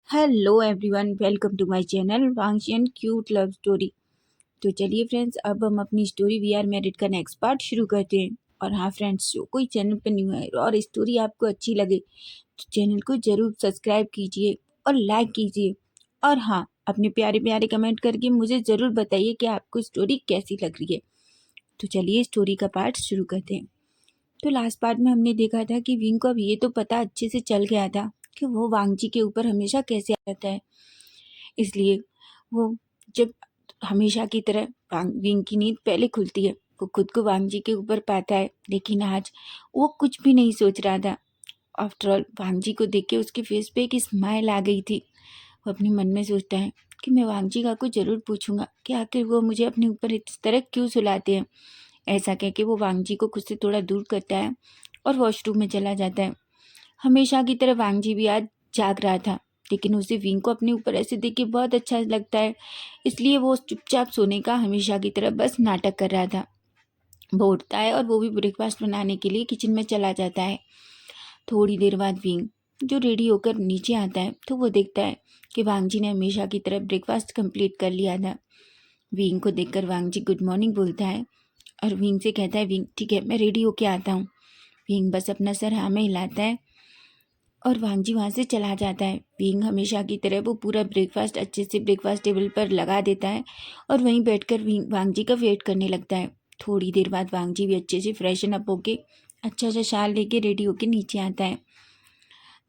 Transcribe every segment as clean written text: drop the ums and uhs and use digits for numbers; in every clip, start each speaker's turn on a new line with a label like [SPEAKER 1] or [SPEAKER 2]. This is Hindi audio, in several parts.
[SPEAKER 1] Hello everyone, welcome to my channel वांशियन क्यूट लव स्टोरी। तो चलिए फ्रेंड्स, अब हम अपनी स्टोरी वी आर मैरिड का नेक्स्ट पार्ट शुरू करते हैं। और हाँ फ्रेंड्स, जो कोई चैनल पर न्यू है और स्टोरी आपको अच्छी लगे तो चैनल को ज़रूर सब्सक्राइब कीजिए और लाइक कीजिए। और हाँ, अपने प्यारे प्यारे कमेंट करके मुझे ज़रूर बताइए कि आपको स्टोरी कैसी लग रही है। तो चलिए स्टोरी का पार्ट शुरू करते हैं। तो लास्ट पार्ट में हमने देखा था कि विंग को अब ये तो पता अच्छे से चल गया था कि वो वांगजी के ऊपर हमेशा कैसे आ जाता है। इसलिए वो जब हमेशा की तरह विंग की नींद पहले खुलती है, वो खुद को वांगजी के ऊपर पाता है। लेकिन आज वो कुछ भी नहीं सोच रहा था। आफ्टर ऑल वांगजी को देख के उसके फेस पे एक स्माइल आ गई थी। वो अपने मन में सोचता है कि मैं वांगजी का को ज़रूर पूछूंगा कि आखिर वो मुझे अपने ऊपर इस तरह क्यों सुलाते हैं। ऐसा कह के वो वांगजी को खुद से थोड़ा दूर करता है और वॉशरूम में चला जाता है। हमेशा की तरह वांगजी भी आज जाग रहा था, लेकिन उसे विंग को अपने ऊपर ऐसे देख के बहुत अच्छा लगता है। इसलिए वो चुपचाप सोने का हमेशा की तरह बस नाटक कर रहा था। वो उठता है और वो भी ब्रेकफास्ट बनाने के लिए किचन में चला जाता है। थोड़ी देर बाद विंग जो रेडी होकर नीचे आता है तो वो देखता है कि वांगजी ने हमेशा की तरह ब्रेकफास्ट कंप्लीट कर लिया था। विंग को देखकर वांगजी गुड मॉर्निंग बोलता है और विंग से कहता है, विंग ठीक है, मैं रेडी होके आता हूँ। विंग बस अपना सर हाँ में हिलाता है और वांगजी वहाँ से चला जाता है। विंग हमेशा की तरह वो पूरा ब्रेकफास्ट अच्छे से ब्रेकफास्ट टेबल पर लगा देता है और वहीं बैठकर वांगजी का वेट करने लगता है। थोड़ी देर बाद वांगजी भी अच्छे से फ्रेशन अप होके अच्छा सा शाल लेके रेडी होके नीचे आता है।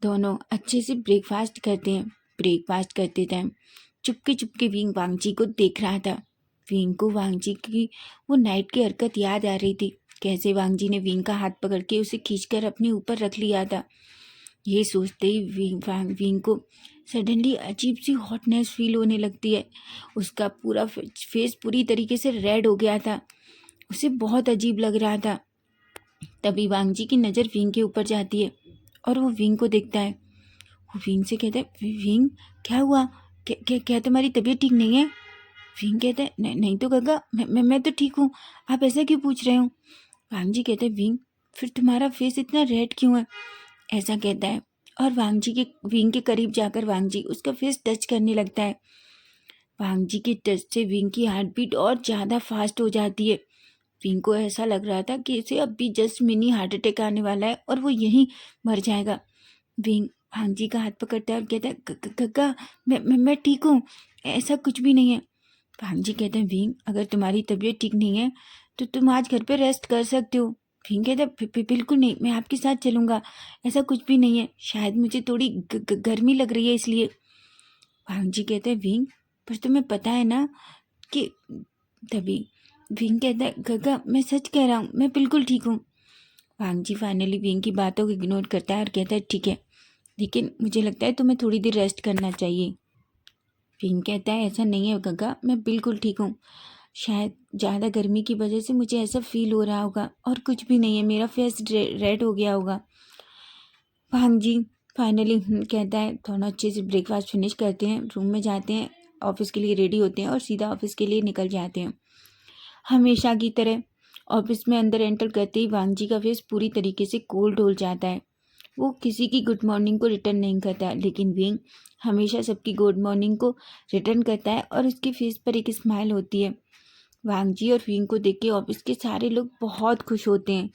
[SPEAKER 1] दोनों अच्छे से ब्रेकफास्ट करते हैं। ब्रेकफास्ट करते टाइम चुपके चुपके विंग वांगजी को देख रहा था। विंग को वांगजी की वो नाइट की हरकत याद आ रही थी, कैसे वांगजी ने विंग का हाथ पकड़ के उसे खींचकर अपने ऊपर रख लिया था। ये सोचते ही विंग को सडनली अजीब सी हॉटनेस फील होने लगती है। उसका पूरा फेस पूरी तरीके से रेड हो गया था। उसे बहुत अजीब लग रहा था। तभी वांगजी की नज़र विंग के ऊपर जाती है और वो विंग को देखता है। वो विंग से कहता है, विंग क्या हुआ? क्या क्या क्या तुम्हारी तबीयत ठीक नहीं है? विंग कहता है, नहीं नहीं तो गगा, मैं तो ठीक हूँ। आप ऐसा क्यों पूछ रहे हो? वांगजी कहते हैं, विंग फिर तुम्हारा फेस इतना रेड क्यों है? ऐसा कहता है और वांगजी के विंग के करीब जाकर वांगजी उसका फेस टच करने लगता है। वांगजी के टच से विंग की हार्ट बीट और ज़्यादा फास्ट हो जाती है। विंग को ऐसा लग रहा था कि इसे अब भी जस्ट मिनी हार्ट अटैक आने वाला है और वो यहीं मर जाएगा। विंग वांगजी का हाथ पकड़ता है और कहता है, गग्गा मैं ठीक हूँ, ऐसा कुछ भी नहीं है। वांगजी कहते हैं, विंग अगर तुम्हारी तबीयत ठीक नहीं है तो तुम आज घर पे रेस्ट कर सकते हो। विंग कहता है, बिल्कुल नहीं, मैं आपके साथ चलूँगा, ऐसा कुछ भी नहीं है, शायद मुझे थोड़ी गर्मी लग रही है इसलिए। वांगजी कहते हैं, विंग पर तुम्हें पता है ना कि तभी विंग कहता है, गग्गा मैं सच कह रहा हूँ, मैं बिल्कुल ठीक हूँ। वांगजी फाइनली विंग की बातों को इग्नोर करता है और कहता है, ठीक है, लेकिन मुझे लगता है तुम्हें थोड़ी देर रेस्ट करना चाहिए। विंग कहता है, ऐसा नहीं है गग्गा, मैं बिल्कुल ठीक हूँ, शायद ज़्यादा गर्मी की वजह से मुझे ऐसा फील हो रहा होगा और कुछ भी नहीं है, मेरा फेस रेड हो गया होगा। वांगजी फाइनली कहता है। दोनों अच्छे से ब्रेकफास्ट फिनिश करते हैं, रूम में जाते हैं, ऑफिस के लिए रेडी होते हैं और सीधा ऑफिस के लिए निकल जाते हैं। हमेशा की तरह ऑफिस में अंदर एंटर करते ही वांगजी का फेस पूरी तरीके से कोल्ड हो जाता है। वो किसी की गुड मॉर्निंग को रिटर्न नहीं करता, लेकिन विंग हमेशा सबकी गुड मॉर्निंग को रिटर्न करता है और उसके फेस पर एक स्माइल होती है। वांगजी और विंग को देख के ऑफिस के सारे लोग बहुत खुश होते हैं।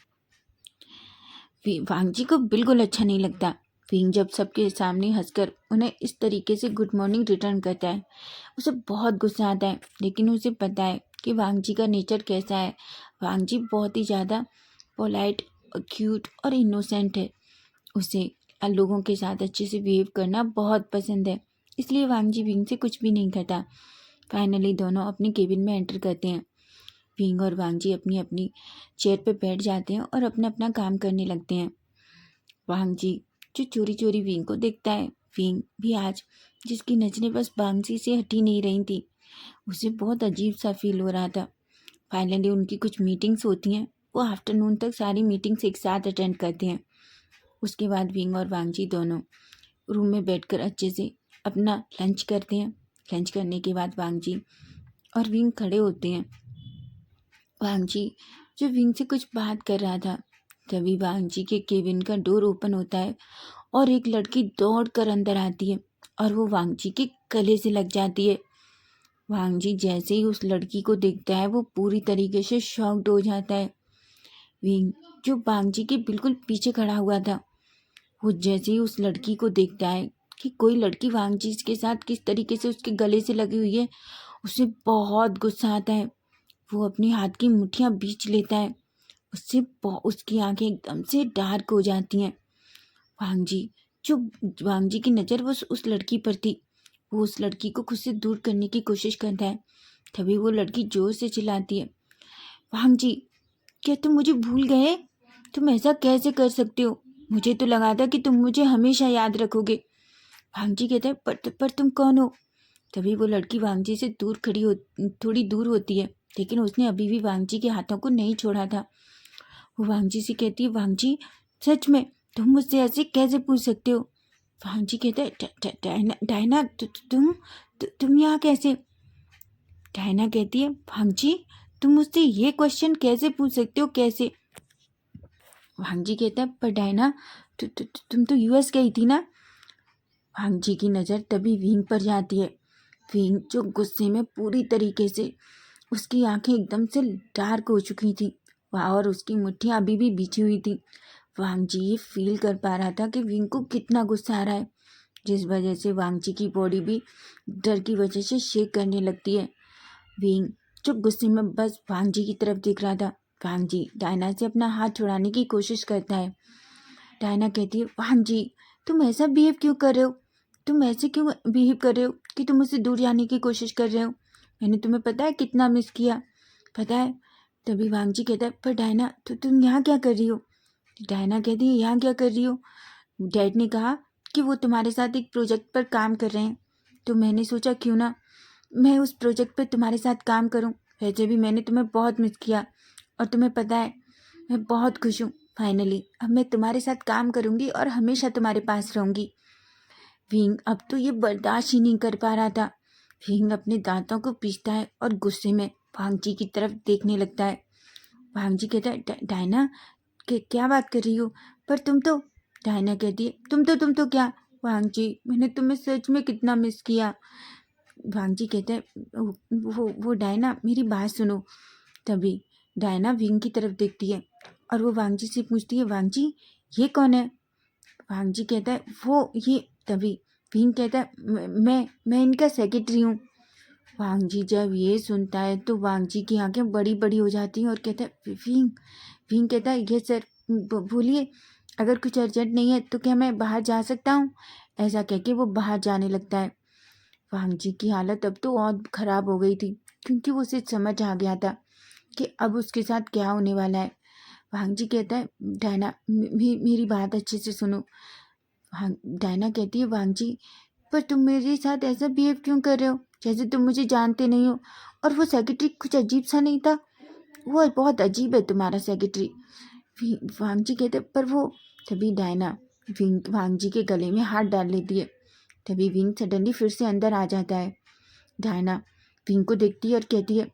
[SPEAKER 1] वांगजी को बिल्कुल अच्छा नहीं लगता। विंग जब सबके सामने हंसकर उन्हें इस तरीके से गुड मॉर्निंग रिटर्न करता है, उसे बहुत गुस्सा आता है, लेकिन उसे पता है कि वांगजी का नेचर कैसा है। वांगजी बहुत ही ज़्यादा पोलाइट, क्यूट और इनोसेंट है। उसे लोगों के साथ अच्छे से बिहेव करना बहुत पसंद है, इसलिए वांगजी विंग से कुछ भी नहीं करता। फाइनली दोनों अपनी केबिन में एंटर करते हैं। विंग और वांगजी अपनी अपनी चेयर पर बैठ जाते हैं और अपना अपना काम करने लगते हैं। वांगजी जो चोरी चोरी विंग को देखता है। विंग भी आज जिसकी नजरें बस वांगजी से हटी नहीं रही थी, उसे बहुत अजीब सा फील हो रहा था। फाइनली उनकी कुछ मीटिंग्स होती हैं, वो आफ्टरनून तक सारी मीटिंग्स एक साथ अटेंड करते हैं। उसके बाद विंग और वांगजी दोनों रूम में बैठकर अच्छे से अपना लंच करते हैं। लंच करने के बाद वांगजी और विंग खड़े होते हैं। वांगजी जो विंग से कुछ बात कर रहा था, तभी वांगजी के केबिन का डोर ओपन होता है और एक लड़की दौड़ कर अंदर आती है। और वो वांगजी के गले से लग जाती है। वांगजी जैसे ही उस लड़की को देखता है वो पूरी तरीके से शॉक्ड हो जाता है। विंग जो वांगजी के बिल्कुल पीछे खड़ा हुआ था, वो जैसे ही उस लड़की को देखता है कि कोई लड़की वांगजी के साथ किस तरीके से उसके गले से लगी हुई है, उसे बहुत गुस्सा आता है। वो अपनी हाथ की मुट्ठियां बीच लेता है। उसकी आंखें एकदम से डार्क हो जाती हैं। वांगजी जो वांगजी की नज़र बस उस लड़की पर थी, वो उस लड़की को खुद से दूर करने की कोशिश करता है। तभी वो लड़की जोर से चिल्लाती है, वांगजी, क्या तुम मुझे भूल गए? तुम ऐसा कैसे कर सकते हो? मुझे तो लगा था कि तुम मुझे हमेशा याद रखोगे। वांगजी कहता है, पर तुम कौन हो? तभी वो लड़की वांगजी से थोड़ी दूर होती है, लेकिन उसने अभी भी वांगजी के हाथों को नहीं छोड़ा था। वो वांगजी से कहती है, वांगजी, सच में तुम मुझसे ऐसे कैसे पूछ सकते हो? वांगजी कहता है, डायना डायना, तुम यहाँ कैसे? डायना कहती है, वांगजी, तुम मुझसे ये क्वेश्चन कैसे पूछ सकते हो, कैसे? वांगजी कहता है, पर डायना, तुम तो यूएस गई थी ना? वांगजी की नज़र तभी विंग पर जाती है। विंग जो गुस्से में पूरी तरीके से, उसकी आंखें एकदम से डार्क हो चुकी थी और उसकी मुट्ठियां अभी भी बिछी हुई थी। वांगजी ये फील कर पा रहा था कि विंग को कितना गुस्सा आ रहा है, जिस वजह से वांगजी की बॉडी भी डर की वजह से शेक करने लगती है। विंग जो गुस्से में बस वांगजी की तरफ देख रहा था। वांगजी डायना से अपना हाथ छुड़ाने की कोशिश करता है। डायना कहती है, वांगजी, तुम ऐसा बिहेव क्यों कर रहे हो? तुम ऐसे क्यों बिहेव कर रहे हो कि तुम मुझसे दूर जाने की कोशिश कर रहे हो? मैंने तुम्हें पता है कितना मिस किया, पता है? तभी वांगजी कहता है, पर डायना, तो तुम यहाँ क्या कर रही हो? डायना कहती है, यहाँ क्या कर रही हो? डैड ने कहा कि वो तुम्हारे साथ एक प्रोजेक्ट पर काम कर रहे हैं, तो मैंने सोचा क्यों ना मैं उस प्रोजेक्ट पर तुम्हारे साथ काम करूं। वैसे भी मैंने तुम्हें बहुत मिस किया और तुम्हें पता है मैं बहुत खुश हूँ। फाइनली अब मैं तुम्हारे साथ काम करूंगी और हमेशा तुम्हारे पास रहूंगी। विंग अब तो ये बर्दाश्त ही नहीं कर पा रहा था। विंग अपने दांतों को पीसता है और गुस्से में वांगजी की तरफ देखने लगता है। वांगजी कहता है, डायना, क्या बात कर रही हो? पर तुम तो, डायना कहती है, तुम तो क्या? वांगजी, मैंने तुम्हें सच में कितना मिस किया। वांगजी कहता है, वो डायना, मेरी बात सुनो। तभी डायना विंग की तरफ देखती है और वो वांगजी से पूछती है, वांगजी, ये कौन है? वांगजी कहता है, वो ये। तभी विंग कहता है, मैं इनका सेक्रेटरी हूँ। वांगजी जब ये सुनता है तो वांगजी की आंखें बड़ी बड़ी हो जाती हैं और कहता है, विंग। विंग कहता है, ये सर, बोलिए, अगर कुछ अर्जेंट नहीं है तो क्या मैं बाहर जा सकता हूँ? ऐसा कह के वो बाहर जाने लगता है। वांगजी की हालत अब तो और ख़राब हो गई थी, क्योंकि वो उसे समझ आ गया था कि अब उसके साथ क्या होने वाला है। वांगजी कहता है, डायना, मेरी बात अच्छे से सुनो। डायना कहती है, वांगजी, पर तुम मेरे साथ ऐसा बिहेव क्यों कर रहे हो, जैसे तुम मुझे जानते नहीं हो? और वो सेक्रेटरी कुछ अजीब सा नहीं था? वो बहुत अजीब है तुम्हारा सेक्रेटरी। वांगजी कहते, पर वो। तभी डायना वांगजी के गले में हाथ डाल लेती है। तभी विंग सडनली फिर से अंदर आ जाता है। डायना विंग को देखती है और कहती है,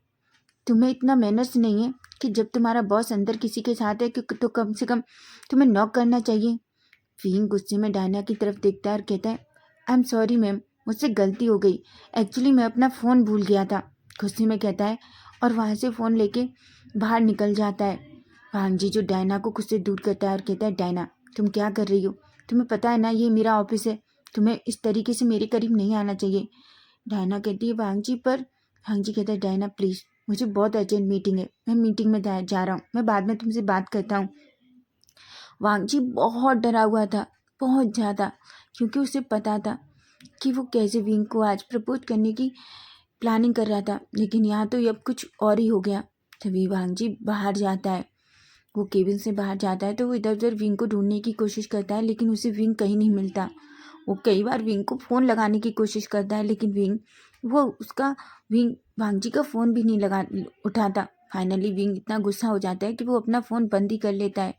[SPEAKER 1] तुम्हें इतना मैनर्स नहीं है कि जब तुम्हारा बॉस अंदर किसी के साथ है तो कम से कम तुम्हें नॉक करना चाहिए। विंग गुस्से में डायना की तरफ देखता है और कहता है, आई एम सॉरी मैम, मुझसे गलती हो गई। एक्चुअली मैं अपना फ़ोन भूल गया था, गुस्से में कहता है और वहाँ से फ़ोन लेके बाहर निकल जाता है। वांगजी जो डायना को खुद से दूर करता है और कहता है, डायना, तुम क्या कर रही हो? तुम्हें पता है ना ये मेरा ऑफिस है, तुम्हें इस तरीके से मेरे करीब नहीं आना चाहिए। डायना कहती है, वांगजी, पर। वांगजी कहता है, डायना प्लीज़, मुझे बहुत अर्जेंट मीटिंग है, मैं मीटिंग में जा रहा हूँ, मैं बाद में तुमसे बात करता हूँ। वांगजी बहुत डरा हुआ था, बहुत ज़्यादा, क्योंकि उसे पता था कि वो कैसे विंग को आज प्रपोज करने की प्लानिंग कर रहा था, लेकिन यहाँ तो अब कुछ और ही हो गया। तभी वांगजी बाहर जाता है। वो केबिन से बाहर जाता है तो वो इधर उधर विंग को ढूंढने की कोशिश करता है, लेकिन उसे विंग कहीं नहीं मिलता। वो कई बार विंग को फ़ोन लगाने की कोशिश करता है, लेकिन विंग वांगजी का फ़ोन भी नहीं उठाता। फाइनली विंग इतना गुस्सा हो जाता है कि वो अपना फ़ोन बंद ही कर लेता है।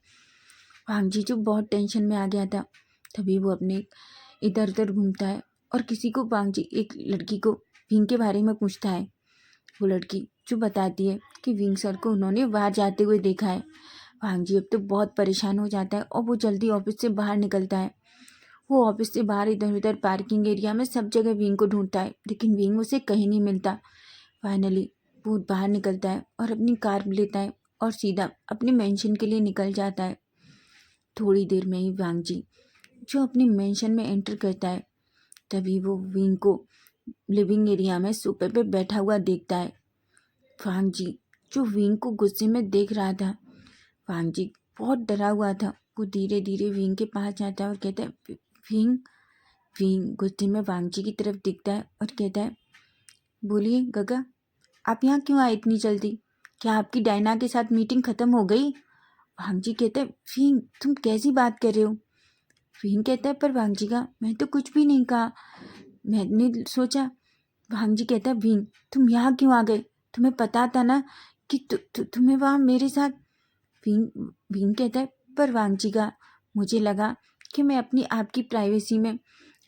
[SPEAKER 1] वांगजी जो बहुत टेंशन में आ गया था, तभी वो अपने इधर उधर घूमता है और वांगजी एक लड़की को विंग के बारे में पूछता है। वो लड़की जो बताती है कि विंग सर को उन्होंने बाहर जाते हुए देखा है। वांगजी अब तो बहुत परेशान हो जाता है और वो जल्दी ऑफिस से बाहर निकलता है। वो ऑफिस से बाहर इधर उधर पार्किंग एरिया में सब जगह विंग को ढूंढता है, लेकिन विंग उसे कहीं नहीं मिलता। फाइनली वो बाहर निकलता है और अपनी कार लेता है और सीधा अपने मेंशन के लिए निकल जाता है। थोड़ी देर में ही वांग जी जो अपने मेंशन में एंटर करता है, तभी वो विंग को लिविंग एरिया में सोफे पे बैठा हुआ देखता है। वांग जी जो विंग को गुस्से में देख रहा था, वांग जी बहुत डरा हुआ था। वो धीरे धीरे विंग के पास जाता है और कहता है, विंग। विंग गुस्से में वांग जी की तरफ दिखता है और कहता है, बोलिए गगा, आप यहाँ क्यों आए इतनी जल्दी? क्या आपकी डायना के साथ मीटिंग खत्म हो गई? वांग जी कहता है, विंग तुम कैसी बात कर रहे हो? विंग कहता है, पर वांग जी का मैं तो कुछ भी नहीं कहा, मैंने सोचा। वांग जी कहता है, विंग तुम यहाँ क्यों आ गए? तुम्हें पता था ना कि तुम्हें वहाँ मेरे साथ। विंग विंग कहता है, पर वांग जी का मुझे लगा कि मैं अपनी आपकी प्राइवेसी में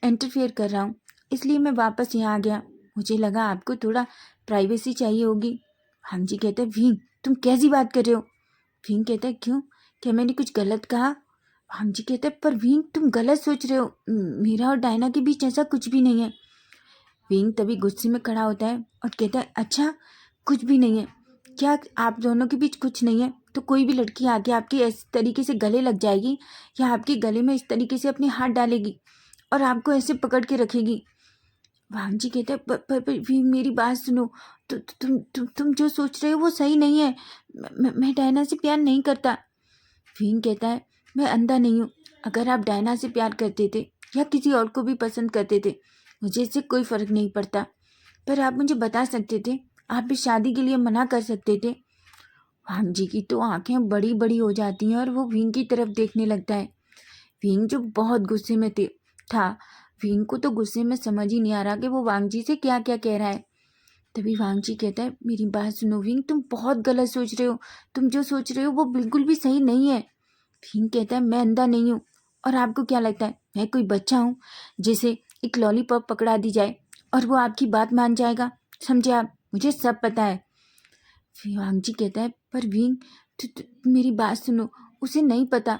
[SPEAKER 1] इंटरफेयर कर रहा हूँ, इसलिए मैं वापस यहाँ आ गया। मुझे लगा आपको थोड़ा प्राइवेसी चाहिए होगी। वांग जी कहता है, विंग तुम कैसी बात कर रहे हो? विंग कहता है, क्यों, क्या मैंने कुछ गलत कहा? वांग जी कहता है, पर विंग तुम गलत सोच रहे हो, मेरा और डायना के बीच ऐसा कुछ भी नहीं है। विंग तभी गुस्से में खड़ा होता है और कहता है, अच्छा कुछ भी नहीं है? क्या आप दोनों के बीच कुछ नहीं है तो कोई भी लड़की आके आपके इस तरीके से गले लग जाएगी या आपके गले में इस तरीके से अपने हाथ डालेगी और आपको ऐसे पकड़ के रखेगी? वांग जी कहते हैं, पर विंग मेरी बात सुनो, तुम जो सोच रहे हो वो सही नहीं है। मैं डायना से प्यार नहीं करता। विंग कहता है, मैं अंधा नहीं हूँ। अगर आप डायना से प्यार करते थे या किसी और को भी पसंद करते थे, मुझे इससे कोई फर्क नहीं पड़ता, पर आप मुझे बता सकते थे, आप इस शादी के लिए मना कर सकते थे। वांग जी की तो आंखें बड़ी बड़ी हो जाती हैं और वो विंग की तरफ देखने लगता है। विंग जो बहुत गुस्से में था, विंग को तो गुस्से में समझ ही नहीं आ रहा कि वो वांग जी से क्या क्या कह रहा है। तभी वांग जी कहता है, मेरी बात सुनो विंग, तुम बहुत गलत सोच रहे हो, तुम जो सोच रहे हो वो बिल्कुल भी सही नहीं है। विंग कहता है, मैं अंधा नहीं हूँ, और आपको क्या लगता है मैं कोई बच्चा हूँ जिसे एक लॉलीपॉप पकड़ा दी जाए और वो आपकी बात मान जाएगा? समझे आप, मुझे सब पता है। वांग जी कहता है, पर विंग मेरी बात सुनो, उसे नहीं पता।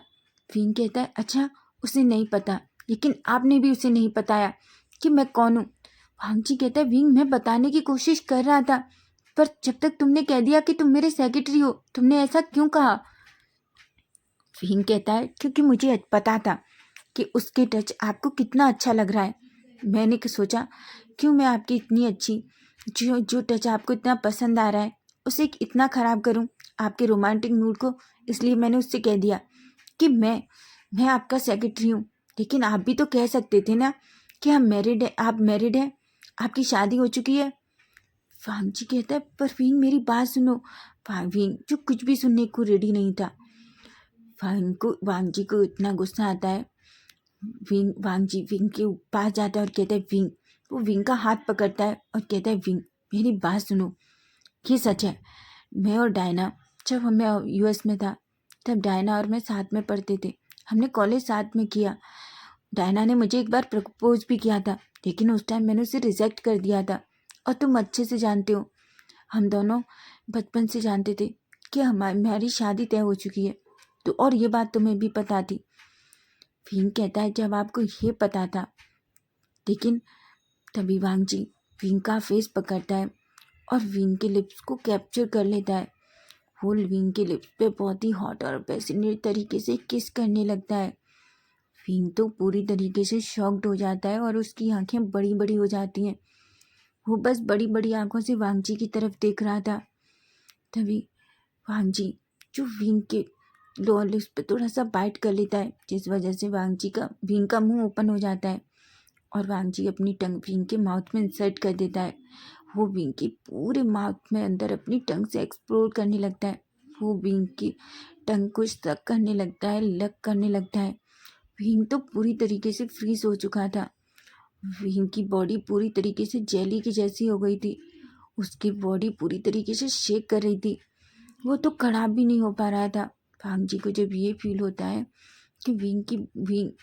[SPEAKER 1] विंग कहता है, अच्छा उसे नहीं पता, लेकिन आपने भी उसे नहीं बताया कि मैं कौन हूँ। वांग जी कहता है, विंग मैं बताने की कोशिश कर रहा था, पर जब तक तुमने कह दिया कि तुम मेरे सेक्रेटरी हो, तुमने ऐसा क्यों कहा? विंग कहता है, क्योंकि मुझे पता था कि उसके टच आपको कितना अच्छा लग रहा है। मैंने सोचा क्यों मैं आपकी इतनी अच्छी जो जो टच आपको इतना पसंद आ रहा है उसे इतना ख़राब करूं आपके रोमांटिक मूड को। इसलिए मैंने उससे कह दिया कि मैं आपका सेक्रेटरी हूँ। लेकिन आप भी तो कह सकते थे ना कि हम मैरिड है, आप मैरिड हैं, आपकी शादी हो चुकी है। वांग जी कहता है, पर विंग मेरी बात सुनो। विंग जो कुछ भी सुनने को रेडी नहीं था। वांग जी को इतना गुस्सा आता है। वांग जी विंग के पास जाता है और कहता है, विंग। वो विंग का हाथ पकड़ता है और कहता है, विंग मेरी बात सुनो, ये सच है, मैं और डायना जब मैं यूएस में था तब डायना और मैं साथ में पढ़ते थे, हमने कॉलेज साथ में किया। डायना ने मुझे एक बार प्रपोज भी किया था, लेकिन उस टाइम मैंने उसे रिजेक्ट कर दिया था। और तुम अच्छे से जानते हो, हम दोनों बचपन से जानते थे कि हमारी शादी तय हो चुकी है, तो और ये बात तुम्हें भी पता थी। विंग कहता है, जब आपको ये पता था, लेकिन तभी वांग जी विंग का फेस पकड़ता है और विंग के लिप्स को कैप्चर कर लेता है। वो विंग के लिप्स पे बहुत ही हॉट और पैशनेट तरीके से किस करने लगता है। विंग तो पूरी तरीके से शॉक्ड हो जाता है और उसकी आंखें बड़ी बड़ी हो जाती हैं। वो बस बड़ी बड़ी आंखों से वांग जी की तरफ देख रहा था। तभी वांग जी जो विंग के लोअर लिप्स पे थोड़ा सा बाइट कर लेता है, जिस वजह से विंग का मुंह ओपन हो जाता है और वांग जी अपनी टंग विंग के माउथ में इंसर्ट कर देता है। वो विंग की पूरे माउथ में अंदर अपनी टंग से एक्सप्लोर करने लगता है। वो विंग की टंग को स्टक करने लगता है, लक करने लगता है। विंग तो पूरी तरीके से फ्रीज हो चुका था। विंग की बॉडी पूरी तरीके से जेली की जैसी हो गई थी। उसकी बॉडी पूरी तरीके से शेक कर रही थी। वो तो खड़ा भी नहीं हो पा रहा था। वांग जी को जब ये फील होता है कि विंग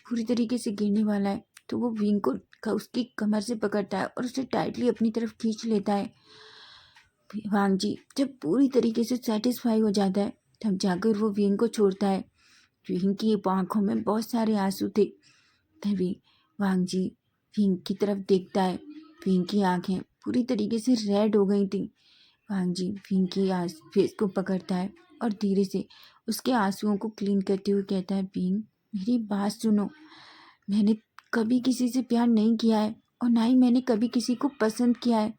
[SPEAKER 1] पूरी तरीके से गिरने वाला है, तो वो विंग को उसकी कमर से पकड़ता है और उसे टाइटली अपनी तरफ खींच लेता है। वांग जी जब पूरी तरीके से सेटिस्फाई हो जाता है, तब जाकर वो विंग को छोड़ता है। विंग की आंखों में बहुत सारे आंसू थे। तभी वांग जी विंग की तरफ देखता है। विंग की आंखें पूरी तरीके से रेड हो गई थी। वांग जी विंग की फेस को पकड़ता है और धीरे से उसके आंसुओं को क्लीन करते हुए कहता है, विंग मेरी बात सुनो, मैंने कभी किसी से प्यार नहीं किया है और ना ही मैंने कभी किसी को पसंद किया है।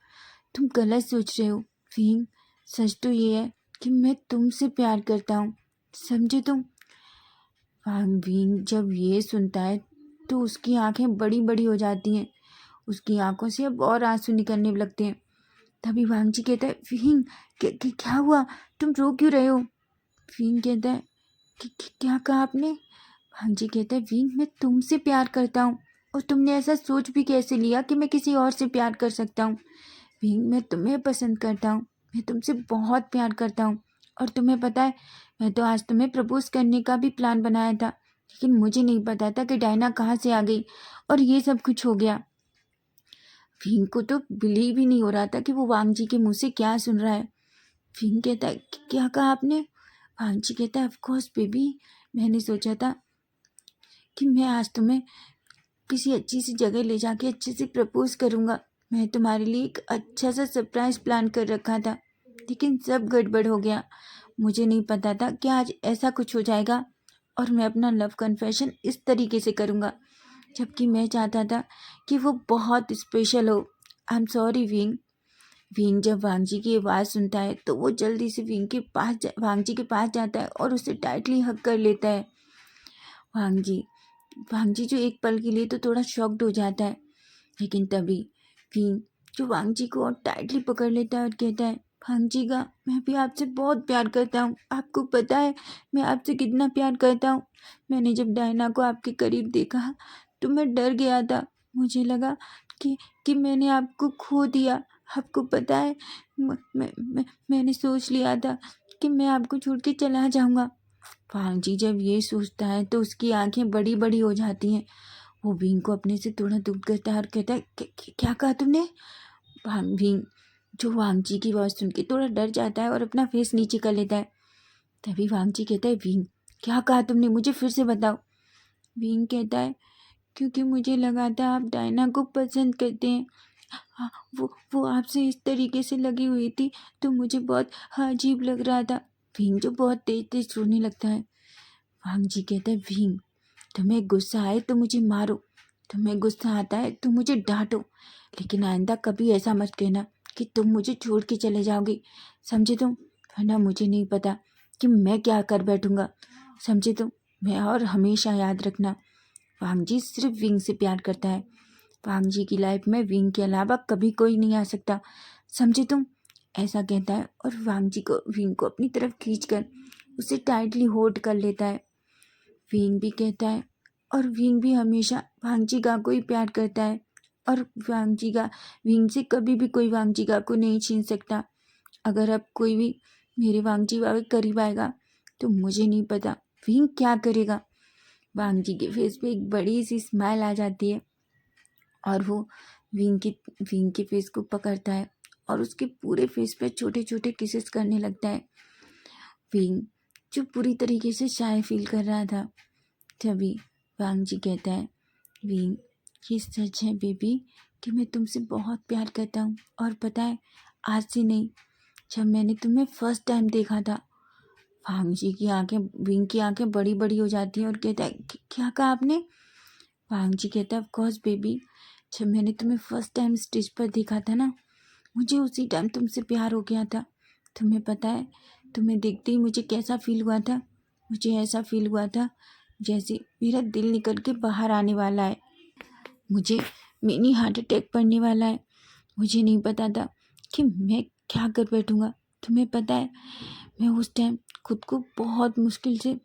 [SPEAKER 1] तुम गलत सोच रहे हो विंग। सच तो ये है कि मैं तुमसे प्यार करता हूँ, समझे तुम। वांग विंग जब ये सुनता है तो उसकी आंखें बड़ी बड़ी हो जाती हैं। उसकी आंखों से अब और आंसू निकलने लगते हैं। तभी वांग जी कहता है, विंग क्या हुआ, तुम रो क्यों रहे हो। विंग कहता है क्या कहा आपने। वांग जी कहता है, विंग मैं तुमसे प्यार करता हूँ और तुमने ऐसा सोच भी कैसे लिया कि मैं किसी और से प्यार कर सकता हूँ। विंग मैं तुम्हें पसंद करता हूँ, मैं तुमसे बहुत प्यार करता हूँ। और तुम्हें पता है, मैं तो आज तुम्हें प्रपोज करने का भी प्लान बनाया था, लेकिन मुझे नहीं पता था कि डायना कहाँ से आ गई और ये सब कुछ हो गया। विंग को तो बिलीव ही नहीं हो रहा था कि वो वांग जी के मुंह से क्या सुन रहा है। विंग कहता है, क्या कहा आपने। वांग जी कहता है, ऑफ कोर्स बेबी, मैंने सोचा था कि मैं आज तुम्हें किसी अच्छी सी जगह ले जाके अच्छे से प्रपोज करूँगा। मैं तुम्हारे लिए एक अच्छा सा सरप्राइज प्लान कर रखा था, लेकिन सब गड़बड़ हो गया। मुझे नहीं पता था कि आज ऐसा कुछ हो जाएगा और मैं अपना लव कन्फेशन इस तरीके से करूँगा, जबकि मैं चाहता था कि वो बहुत स्पेशल हो। I am sorry wing. Wing जब वांग जी की आवाज़ सुनता है तो वो जल्दी से वांग जी के पास जाता है और उसे टाइटली हग कर लेता है। वांग जी जो एक पल के लिए तो थोड़ा शॉक्ड हो जाता है, लेकिन तभी विंग जो वांग जी को और टाइटली पकड़ लेता है और कहता है, वांग जी का मैं भी आपसे बहुत प्यार करता हूँ। आपको पता है मैं आपसे कितना प्यार करता हूँ। मैंने जब डायना को आपके करीब देखा तो मैं डर गया था। मुझे लगा कि मैंने आपको खो दिया। आपको पता है, मैंने सोच लिया था कि मैं आपको छोड़ के चला जाऊँगा। वांग जी जब ये सोचता है तो उसकी आंखें बड़ी बड़ी हो जाती हैं। वो विंग को अपने से थोड़ा दूर करता है और कहता है, क्या कहा तुमने। विंग जो वांग जी की आवाज़ सुन के थोड़ा डर जाता है और अपना फेस नीचे कर लेता है। तभी वांग जी कहता है, विंग क्या कहा तुमने, मुझे फिर से बताओ। विंग कहता है, क्योंकि मुझे लगा था आप डायना को पसंद करते हैं। हाँ, वो आपसे इस तरीके से लगी हुई थी तो मुझे बहुत अजीब लग रहा था। विंग जो बहुत तेज तेज रोने लगता है। वांग जी कहता है, विंग तुम्हें गुस्सा आए तो मुझे मारो, तुम्हें गुस्सा आता है तो मुझे डांटो, लेकिन आइंदा कभी ऐसा मत कहना कि तुम मुझे छोड़ के चले जाओगे, समझे तुम। वरना मुझे नहीं पता कि मैं क्या कर बैठूंगा, समझे तुम। मैं और हमेशा याद रखना, वांग जी सिर्फ विंग से प्यार करता है। वांग जी की लाइफ में विंग के अलावा कभी कोई नहीं आ सकता, समझे तुम। ऐसा कहता है और वांग जी को विंग को अपनी तरफ खींचकर उसे टाइटली होल्ड कर लेता है। विंग भी कहता है और विंग भी हमेशा वांग जी का को ही प्यार करता है और वांग जी का विंग से कभी भी कोई वांग जी का को नहीं छीन सकता। अगर अब कोई भी मेरे वांग जी के करीब आएगा तो मुझे नहीं पता विंग क्या करेगा। वांग जी के फेस पे एक बड़ी सी स्माइल आ जाती है और वो विंग के फेस को पकड़ता है और उसके पूरे फेस पे छोटे छोटे किसेस करने लगता है। विंग जो पूरी तरीके से शाय फील कर रहा था। तभी वांग जी कहता है, विंग ये सच है बेबी कि मैं तुमसे बहुत प्यार करता हूँ और पता है आज से नहीं, जब मैंने तुम्हें फर्स्ट टाइम देखा था। वांग जी की आंखें विंग की आंखें बड़ी बड़ी हो जाती हैं और कहता है, क्या कहा आपने। वांग जी कहता है, ऑफ कोर्स बेबी, जब मैंने तुम्हें फर्स्ट टाइम स्टेज पर देखा था ना, मुझे उसी टाइम तुमसे प्यार हो गया था। तुम्हें पता है तुम्हें देखते ही मुझे कैसा फील हुआ था। मुझे ऐसा फील हुआ था जैसे मेरा दिल निकल के बाहर आने वाला है, मुझे मिनी हार्ट अटैक पड़ने वाला है। मुझे नहीं पता था कि मैं क्या कर बैठूंगा। तुम्हें पता है मैं उस टाइम खुद को बहुत मुश्किल से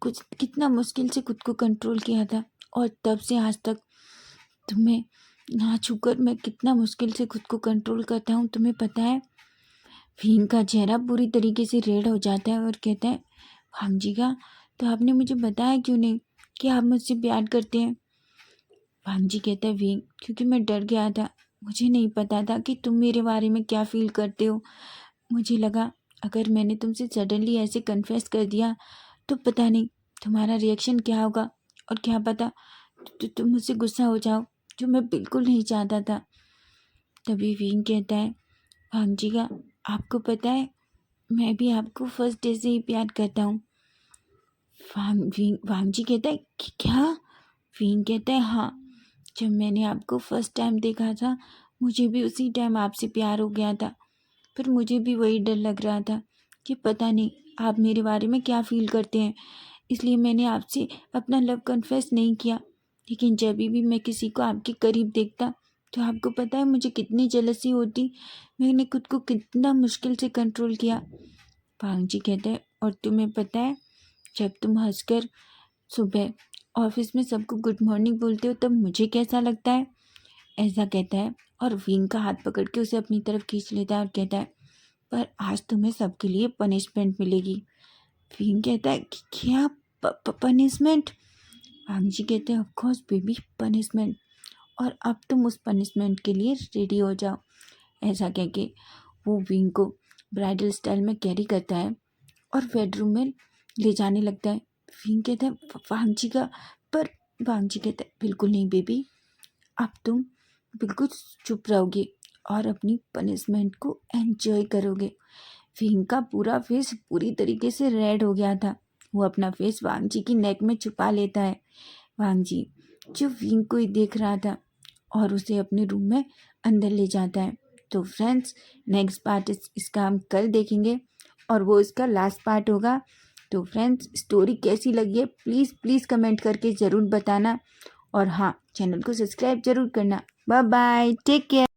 [SPEAKER 1] कुछ कितना मुश्किल से खुद को कंट्रोल किया था और तब से आज तक तुम्हें ना छूकर मैं कितना मुश्किल से खुद को कंट्रोल करता हूँ, तुम्हें पता है। भीम का चेहरा पूरी तरीके से रेड हो जाता है और कहता है, भांग जी का तो आपने मुझे बताया क्यों नहीं कि आप मुझसे प्यार करते हैं। भांग जी कहता है, भीम क्योंकि मैं डर गया था, मुझे नहीं पता था कि तुम मेरे बारे में क्या फील करते हो। मुझे लगा अगर मैंने तुमसे सडनली ऐसे कन्फेस कर दिया तो पता नहीं तुम्हारा रिएक्शन क्या होगा और क्या पता तुम मुझसे गुस्सा हो जाओ, जो मैं बिल्कुल नहीं चाहता था। तभी विंग कहता है, वांगजिका आपको पता है मैं भी आपको फर्स्ट डे से ही प्यार करता हूँ। वांगजी कहता है कि क्या? विंग कहता है हाँ, जब मैंने आपको फर्स्ट टाइम देखा था मुझे भी उसी टाइम आपसे प्यार हो गया था। पर मुझे भी वही डर लग रहा था कि पता नहीं आप मेरे बारे में क्या फील करते हैं, इसलिए मैंने आपसे अपना लव कन्फेस नहीं किया। लेकिन जब भी मैं किसी को आपके करीब देखता तो आपको पता है मुझे कितनी जेलसी होती। मैंने खुद को कितना मुश्किल से कंट्रोल किया। पांगजी कहते हैं और तुम्हें पता है जब तुम हंसकर सुबह ऑफिस में सबको गुड मॉर्निंग बोलते हो तब मुझे कैसा लगता है। ऐसा कहता है और विंग का हाथ पकड़ के उसे अपनी तरफ खींच लेता है और कहता है पर आज तुम्हें सबके लिए पनिशमेंट मिलेगी। विंग कहता है कि क्या पनिशमेंट? वांगजी कहते हैं ऑफ कोर्स बेबी, पनिशमेंट। और अब तुम उस पनिशमेंट के लिए रेडी हो जाओ। ऐसा कह के वो विंग को ब्राइडल स्टाइल में कैरी करता है और बेडरूम में ले जाने लगता है। विंग कहता है वांगजी का, पर वांगजी कहता है बिल्कुल नहीं बेबी, अब तुम बिल्कुल चुप रहोगे और अपनी पनिशमेंट को एंजॉय करोगे। विंग का पूरा फेस पूरी तरीके से रेड हो गया था। वो अपना फेस वांगजी की नेक में छुपा लेता है। वांगजी जो विंग को ही देख रहा था और उसे अपने रूम में अंदर ले जाता है। तो फ्रेंड्स नेक्स्ट पार्ट इसका हम कल देखेंगे और वो इसका लास्ट पार्ट होगा। तो फ्रेंड्स स्टोरी कैसी लगी है प्लीज़ प्लीज़ कमेंट करके ज़रूर बताना और हाँ चैनल को सब्सक्राइब ज़रूर करना। Bye bye, take care.